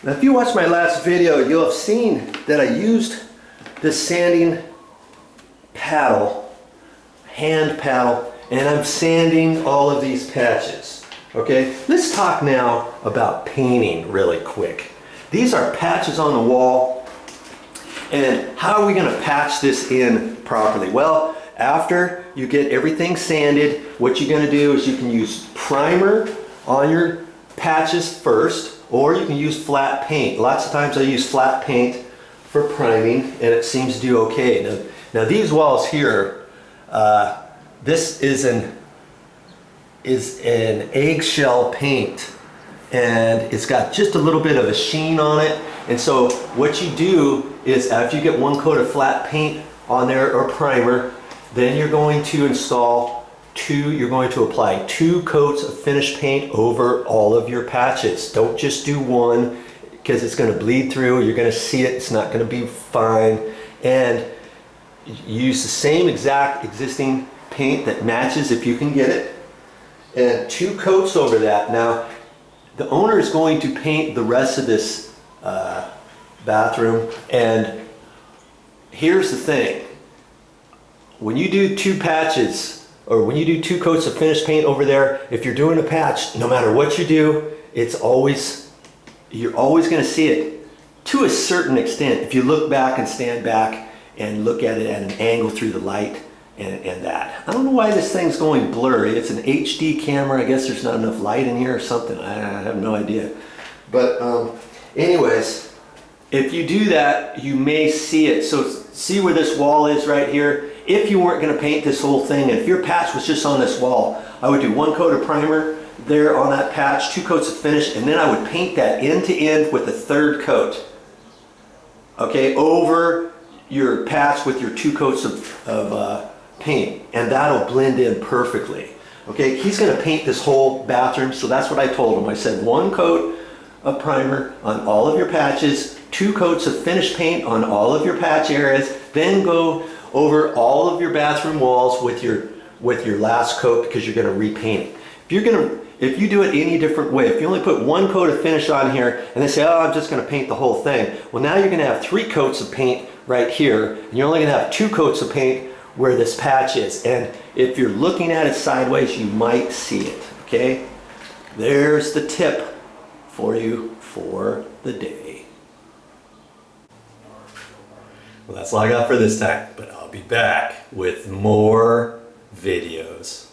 Now if you watched my last video, you'll have seen that I used this sanding paddle, hand paddle, and I'm sanding all of these patches. Okay, let's talk now about painting really quick. These are patches on the wall, and how are we going to patch this in properly? Well, after you get everything sanded, what you're going to do is you can use primer on your patches first, or you can use flat paint. Lots of times I use flat paint for priming, and it seems to do okay. Now these walls here, this is an eggshell paint, and it's got just a little bit of a sheen on it. And so what you do is after you get one coat of flat paint on there or primer, then you're going to apply 2 coats of finished paint over all of your patches. Don't just do one, because it's going to bleed through. You're going to see it. It's not going to be fine. And use the same exact existing paint that matches if you can get it, and 2 coats over that. Now the owner is going to paint the rest of this bathroom, and here's the thing: when you do 2 patches, or when you do 2 coats of finished paint over there, if you're doing a patch, no matter what you do, you're always going to see it to a certain extent. If you look back and stand back and look at it at an angle through the light and that. I don't know why this thing's going blurry. It's an HD camera. I guess there's not enough light in here or something. I have no idea. But anyways, if you do that, you may see it. So see where this wall is right here? If you weren't going to paint this whole thing, and if your patch was just on this wall, I would do 1 coat of primer there on that patch, 2 coats of finish, and then I would paint that end to end with the 3rd coat. Okay, over your patch with your 2 coats of paint, and that'll blend in perfectly. Okay, he's going to paint this whole bathroom, so that's what I told him. I said 1 coat of primer on all of your patches, 2 coats of finished paint on all of your patch areas, then go over all of your bathroom walls with your last coat, because you're going to repaint it. If you do it any different way, if you only put 1 coat of finish on here and then say, oh, I'm just going to paint the whole thing, well, now you're going to have 3 coats of paint right here, and you're only going to have 2 coats of paint where this patch is. And if you're looking at it sideways, you might see it. Okay, there's the tip for you for the day. Well, that's all I got for this time, but I'll be back with more videos.